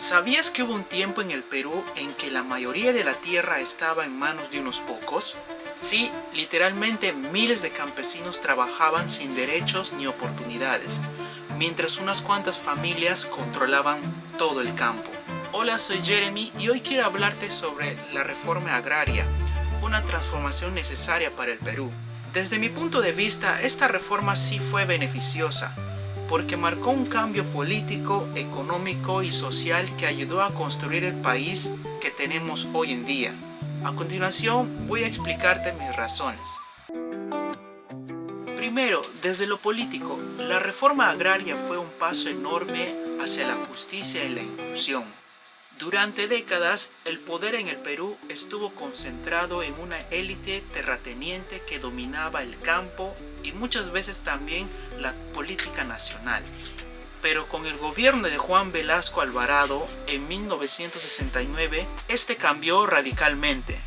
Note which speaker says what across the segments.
Speaker 1: ¿Sabías que hubo un tiempo en el Perú en que la mayoría de la tierra estaba en manos de unos pocos? Sí, literalmente miles de campesinos trabajaban sin derechos ni oportunidades, mientras unas cuantas familias controlaban todo el campo. Hola, soy Jeremy y hoy quiero hablarte sobre la reforma agraria, una transformación necesaria para el Perú. Desde mi punto de vista, esta reforma sí fue beneficiosa, porque marcó un cambio político, económico y social que ayudó a construir el país que tenemos hoy en día. A continuación voy a explicarte mis razones. Primero, desde lo político, la reforma agraria fue un paso enorme hacia la justicia y la inclusión. Durante décadas, el poder en el Perú estuvo concentrado en una élite terrateniente que dominaba el campo y muchas veces también la política nacional. Pero con el gobierno de Juan Velasco Alvarado en 1969, este cambió radicalmente.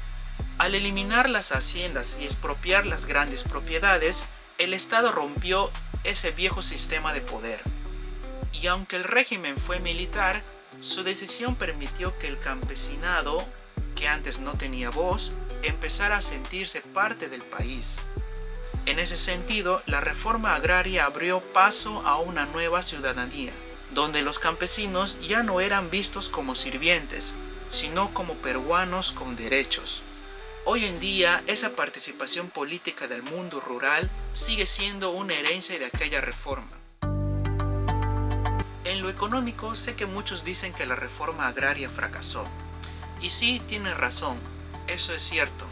Speaker 1: Al eliminar las haciendas y expropiar las grandes propiedades, el Estado rompió ese viejo sistema de poder. Y aunque el régimen fue militar, su decisión permitió que el campesinado, que antes no tenía voz, empezara a sentirse parte del país. En ese sentido, la reforma agraria abrió paso a una nueva ciudadanía, donde los campesinos ya no eran vistos como sirvientes, sino como peruanos con derechos. Hoy en día, esa participación política del mundo rural sigue siendo una herencia de aquella reforma. En lo económico, sé que muchos dicen que la reforma agraria fracasó. Y sí, tienen razón, eso es cierto.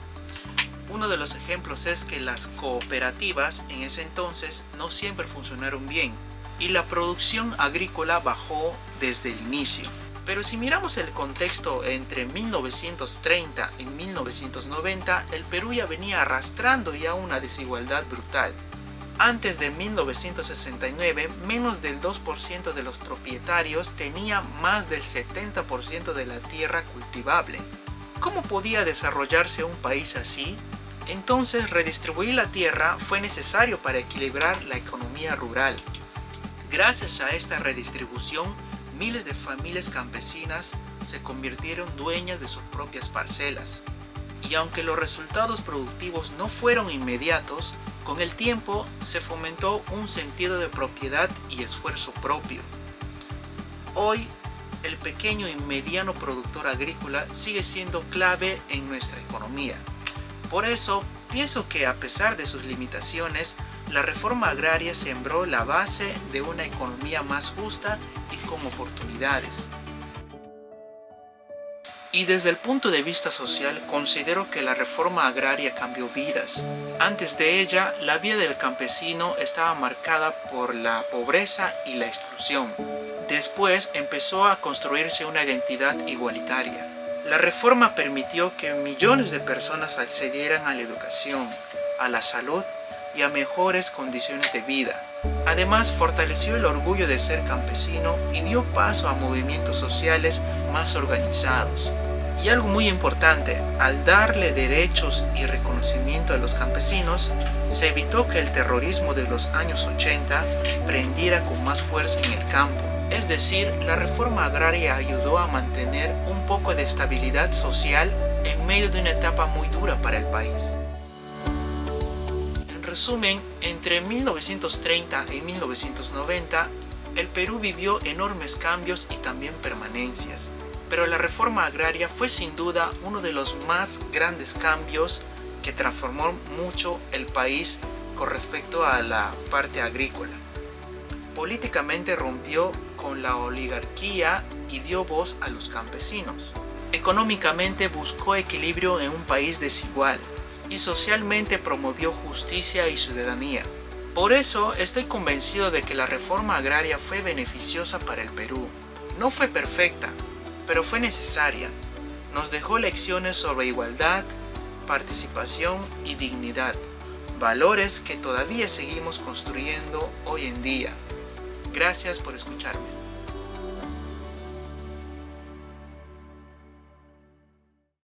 Speaker 1: Uno de los ejemplos es que las cooperativas en ese entonces no siempre funcionaron bien y la producción agrícola bajó desde el inicio. Pero si miramos el contexto entre 1930 y 1990, el Perú ya venía arrastrando ya una desigualdad brutal. Antes de 1969, menos del 2% de los propietarios tenía más del 70% de la tierra cultivable. ¿Cómo podía desarrollarse un país así? Entonces, redistribuir la tierra fue necesario para equilibrar la economía rural. Gracias a esta redistribución, miles de familias campesinas se convirtieron dueñas de sus propias parcelas. Y aunque los resultados productivos no fueron inmediatos, con el tiempo se fomentó un sentido de propiedad y esfuerzo propio. Hoy, el pequeño y mediano productor agrícola sigue siendo clave en nuestra economía. Por eso, pienso que a pesar de sus limitaciones, la reforma agraria sembró la base de una economía más justa y con oportunidades. Y desde el punto de vista social, considero que la reforma agraria cambió vidas. Antes de ella, la vida del campesino estaba marcada por la pobreza y la exclusión. Después empezó a construirse una identidad igualitaria. La reforma permitió que millones de personas accedieran a la educación, a la salud y a mejores condiciones de vida. Además, fortaleció el orgullo de ser campesino y dio paso a movimientos sociales más organizados. Y algo muy importante, al darle derechos y reconocimiento a los campesinos, se evitó que el terrorismo de los años 80 prendiera con más fuerza en el campo. Es decir, la reforma agraria ayudó a mantener un poco de estabilidad social en medio de una etapa muy dura para el país. En resumen, entre 1930 y 1990, el Perú vivió enormes cambios y también permanencias. Pero la reforma agraria fue sin duda uno de los más grandes cambios que transformó mucho el país con respecto a la parte agrícola. Políticamente rompió con la oligarquía y dio voz a los campesinos. Económicamente buscó equilibrio en un país desigual y socialmente promovió justicia y ciudadanía. Por eso estoy convencido de que la reforma agraria fue beneficiosa para el Perú. No fue perfecta, pero fue necesaria. Nos dejó lecciones sobre igualdad, participación y dignidad, valores que todavía seguimos construyendo hoy en día. Gracias por escucharme.